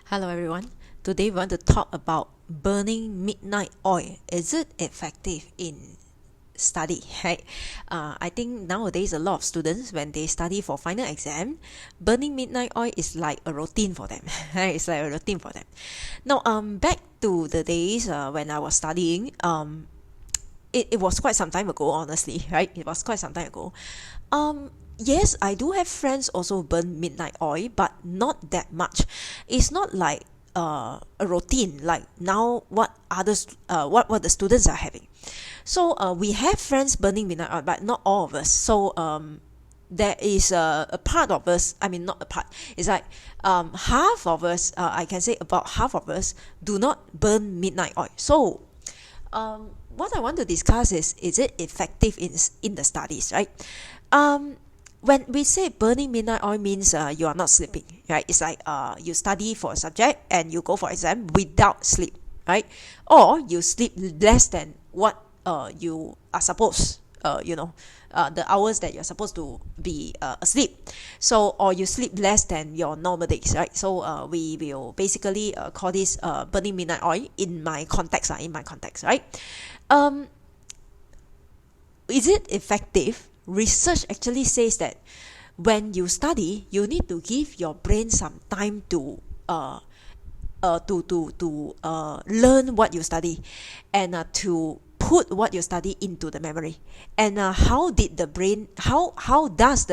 Hello everyone. Today we want to talk about burning midnight oil. Is it effective in study? Right? I think nowadays a lot of students when they study for final exam, burning midnight oil is like a routine for them. Right? It's like a routine for them. Now, back to the days when I was studying, it was quite some time ago, honestly, right? It was quite some time ago. Yes, I do have friends also burn midnight oil, but not that much. It's not like a routine like now what others what the students are having. So we have friends burning midnight oil, but not all of us. So there is a part of us, I mean not a part, it's like half of us, I can say about half of us do not burn midnight oil. So what I want to discuss is it effective in the studies, right? When we say burning midnight oil means you are not sleeping, right? It's like you study for a subject and you go for exam without sleep, right? Or you sleep less than what you are supposed, the hours that you're supposed to be asleep. So, or you sleep less than your normal days, right? So we will basically call this burning midnight oil in my context, right? Um, is it effective? Research actually says that when you study, you need to give your brain some time to learn what you study and to put what you study into the memory. And how does the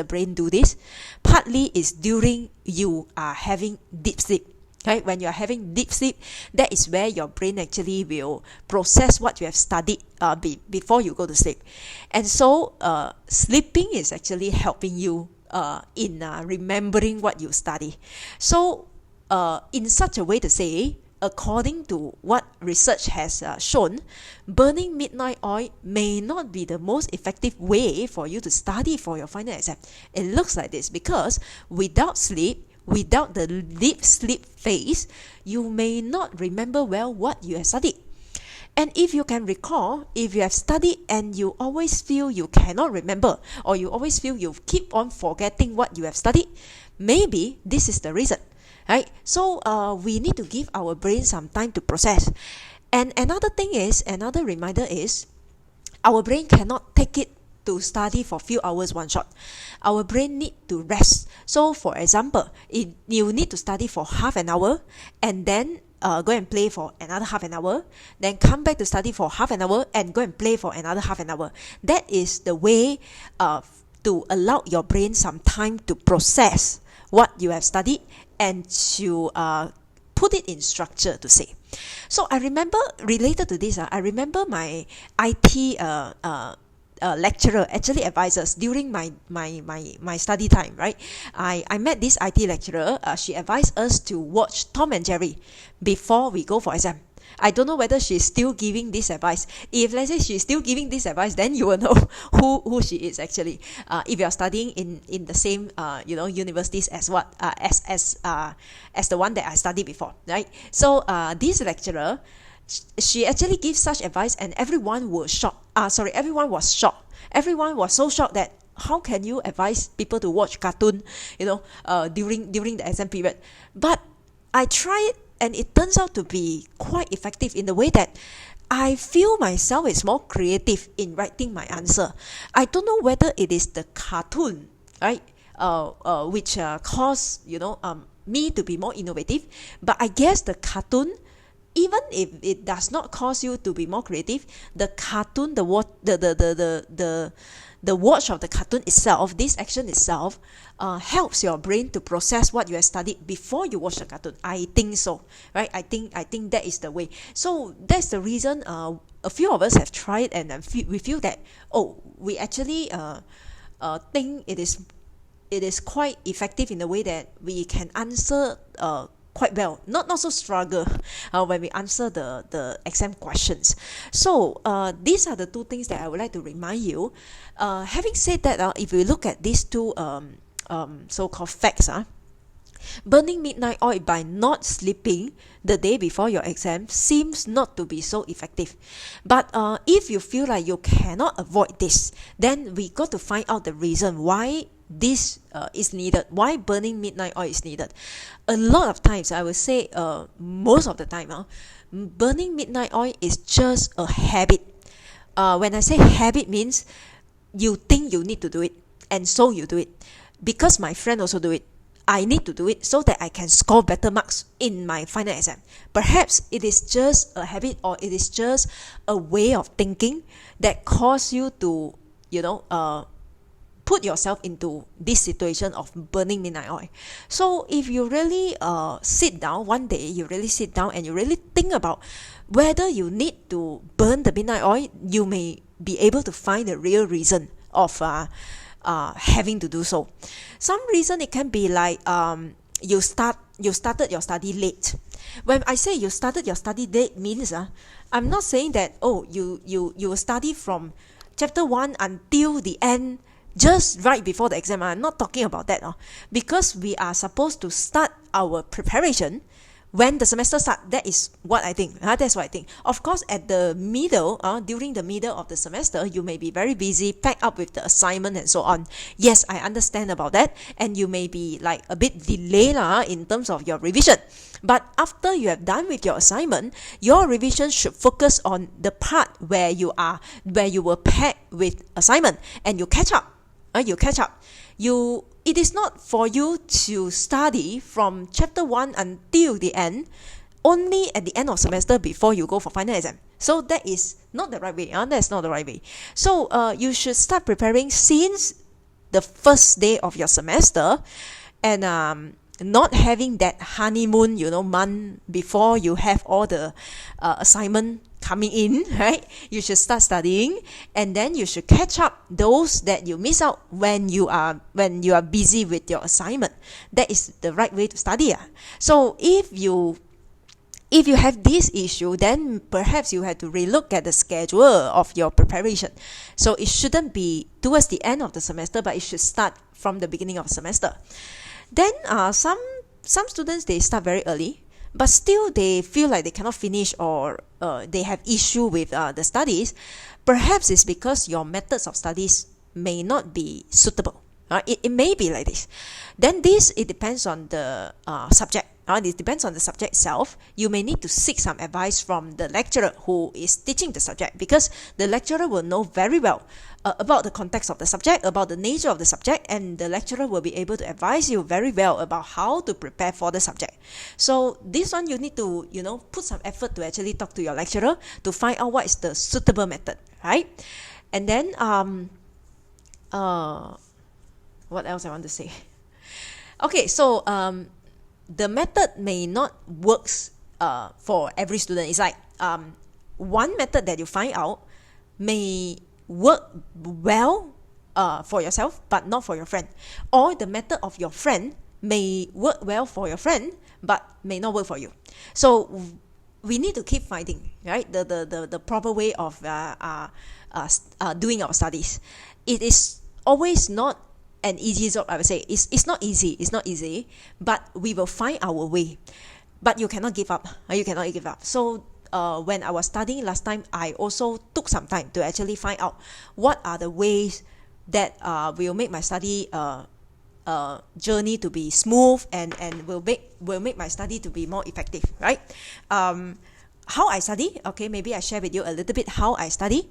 brain do this? Partly is during you are having deep sleep. Right? When you are having deep sleep, that is where your brain actually will process what you have studied before you go to sleep. And so sleeping is actually helping you in remembering what you study. So in such a way to say, according to what research has shown, burning midnight oil may not be the most effective way for you to study for your final exam. It looks like this because without sleep, without the deep sleep phase, you may not remember well what you have studied. And if you can recall, if you have studied and you always feel you cannot remember, or you always feel you keep on forgetting what you have studied, maybe this is the reason, right? So we need to give our brain some time to process. And another reminder is, our brain cannot take it to study for few hours one shot. Our brain need to rest. So for example, if you need to study for half an hour and then go and play for another half an hour, then come back to study for half an hour and go and play for another half an hour. That is the way to allow your brain some time to process what you have studied and to put it in structure, to say. So I remember, related to this, I remember my IT lecturer actually advised us during my study time, right? I met this IT lecturer. She advised us to watch Tom and Jerry before we go for exam. I don't know whether she's still giving this advice. If let's say she's still giving this advice, then you will know who she is actually. If you're studying in the same universities as as the one that I studied before, right? So this lecturer, she actually gives such advice and everyone was shocked. Everyone was shocked. Everyone was so shocked that how can you advise people to watch cartoon, during the exam period? But I tried it and it turns out to be quite effective in the way that I feel myself is more creative in writing my answer. I don't know whether it is the cartoon, right? Which cause me to be more innovative, but I guess the cartoon, even if it does not cause you to be more creative, the cartoon, the watch of the cartoon itself, this action itself, helps your brain to process what you have studied before you watch the cartoon. I think so, right? I think that is the way. So that's the reason a few of us have tried, and we feel that we actually think it is quite effective in the way that we can answer quite well, not so struggle when we answer the exam questions. So these are the two things that I would like to remind you. Having said that, if we look at these two so-called facts, burning midnight oil by not sleeping the day before your exam seems not to be so effective. But if you feel like you cannot avoid this, then we got to find out the reason why this is needed, why burning midnight oil is needed. A lot of times, I would say most of the time, burning midnight oil is just a habit. When I say habit means you think you need to do it, and so you do it. Because my friend also do it, I need to do it so that I can score better marks in my final exam. Perhaps it is just a habit, or it is just a way of thinking that cause you to, put yourself into this situation of burning midnight oil. So if you really sit down one day, you really sit down and you really think about whether you need to burn the midnight oil, you may be able to find the real reason of having to do so. Some reason it can be like you started your study late. When I say you started your study late means I'm not saying that you study from chapter 1 until the end just right before the exam. I'm not talking about that because we are supposed to start our preparation when the semester starts. That is what I think. That's what I think. Of course, at the middle, during the middle of the semester, you may be very busy, packed up with the assignment and so on. Yes, I understand about that. And you may be like a bit delayed in terms of your revision. But after you have done with your assignment, your revision should focus on the part where you were packed with assignment, and you catch up. It is not for you to study from chapter 1 until the end, only at the end of semester before you go for final exam. So that is not the right way. That's not the right way. So you should start preparing since the first day of your semester, and not having that honeymoon, month before you have all the assignment coming in, right? You should start studying, and then you should catch up those that you miss out when you are busy with your assignment. That is the right way to study. So if you have this issue, then perhaps you have to relook at the schedule of your preparation. So it shouldn't be towards the end of the semester, but it should start from the beginning of the semester. Then some students, they start very early, but still they feel like they cannot finish, or they have issue with the studies. Perhaps it's because your methods of studies may not be suitable. It may be like this. Then it depends on the subject. It depends on the subject itself. You may need to seek some advice from the lecturer who is teaching the subject, because the lecturer will know very well about the context of the subject, about the nature of the subject, and the lecturer will be able to advise you very well about how to prepare for the subject. So this one, you need to put some effort to actually talk to your lecturer to find out what is the suitable method, right? And then what else I want to say? Okay, so the method may not works for every student. It's like one method that you find out may work well for yourself, but not for your friend. Or the method of your friend may work well for your friend, but may not work for you. So we need to keep finding, right, the proper way of doing our studies. It is always not an easy job, I would say. It's not easy, but we will find our way. But you cannot give up. So when I was studying last time, I also took some time to actually find out what are the ways that will make my study journey to be smooth, and will make my study to be more effective, right? How I study, okay, maybe I share with you a little bit how I study.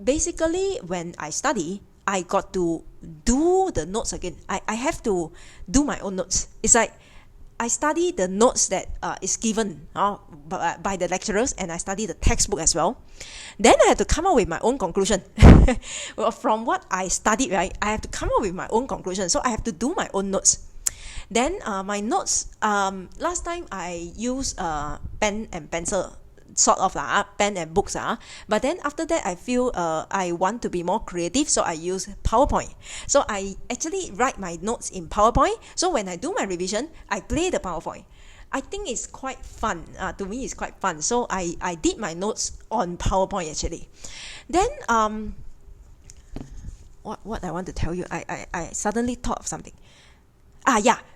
Basically, when I study, I got to do the notes again. I have to do my own notes. It's like I study the notes that is given by the lecturers, and I study the textbook as well. Then I have to come up with my own conclusion. Well, from what I studied, right, I have to come up with my own conclusion. So I have to do my own notes. Then my notes, last time I used pen and pencil, sort of pen and books. But then after that, I feel I want to be more creative, so I use PowerPoint. So I actually write my notes in PowerPoint. So when I do my revision, I play the PowerPoint. I think it's quite fun. To me, it's quite fun. So I did my notes on PowerPoint actually. Then what I want to tell you, I suddenly thought of something.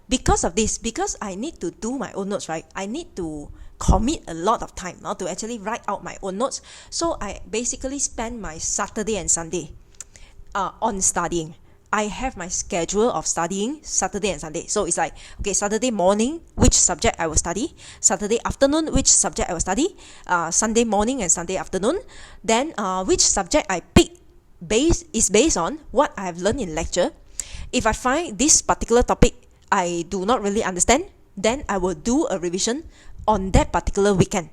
Because of this, because I need to do my own notes, right? I need to commit a lot of time to actually write out my own notes. So I basically spend my Saturday and Sunday on studying. I have my schedule of studying Saturday and Sunday. So it's like, okay, Saturday morning, which subject I will study. Saturday afternoon, which subject I will study. Sunday morning and Sunday afternoon. Then which subject I pick based on what I have learned in lecture. If I find this particular topic I do not really understand, then I will do a revision on that particular weekend.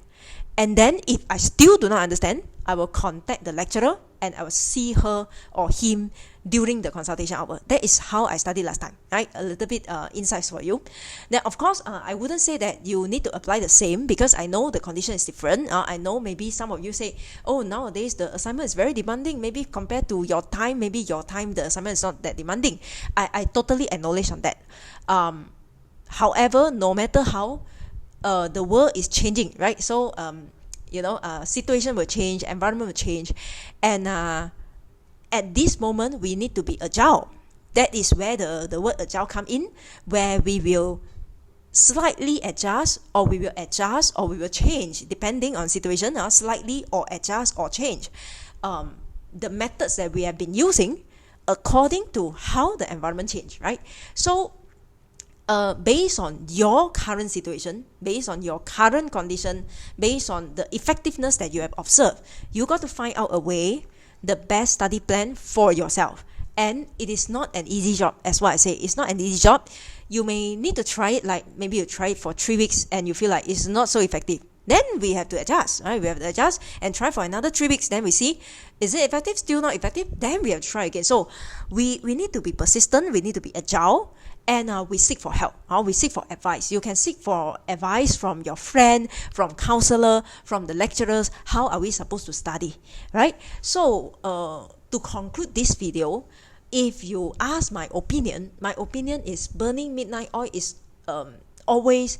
And then if I still do not understand, I will contact the lecturer and I will see her or him during the consultation hour. That is how I studied last time, right? A little bit insights for you. Then of course, I wouldn't say that you need to apply the same, because I know the condition is different. I know maybe some of you say, oh, nowadays the assignment is very demanding. Maybe compared to your time, maybe your time the assignment is not that demanding. I totally acknowledge on that. However, no matter how, the world is changing, right? So situation will change, environment will change, and at this moment we need to be agile. That is where the word agile come in, where we will slightly adjust, or we will adjust, or we will change depending on situation, slightly or adjust or change the methods that we have been using according to how the environment change, right? So based on your current situation, based on your current condition, based on the effectiveness that you have observed, you got to find out a way, the best study plan for yourself. And it is not an easy job, as what I say. It's not an easy job. You may need to try it, like maybe you try it for 3 weeks and you feel like it's not so effective. Then we have to adjust, right? We have to adjust and try for another 3 weeks. Then we see, is it effective? Still not effective? Then we have to try again. So we need to be persistent. We need to be agile. And we seek for help. We seek for advice. You can seek for advice from your friend, from counselor, from the lecturers. How are we supposed to study, right? So to conclude this video, if you ask my opinion is burning midnight oil is always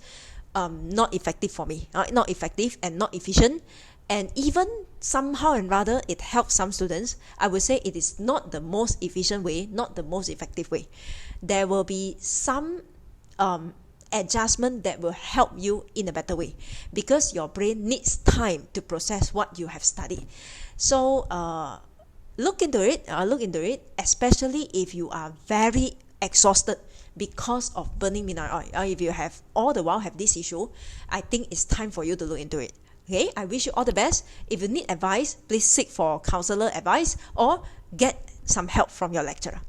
not effective for me. Not effective and not efficient. And even somehow and rather it helps some students. I would say it is not the most efficient way, not the most effective way. There will be some adjustment that will help you in a better way, because your brain needs time to process what you have studied. So look into it, especially if you are very exhausted because of burning midnight oil. If you have all the while have this issue, I think it's time for you to look into it. Okay, I wish you all the best. If you need advice, please seek for counselor advice or get some help from your lecturer.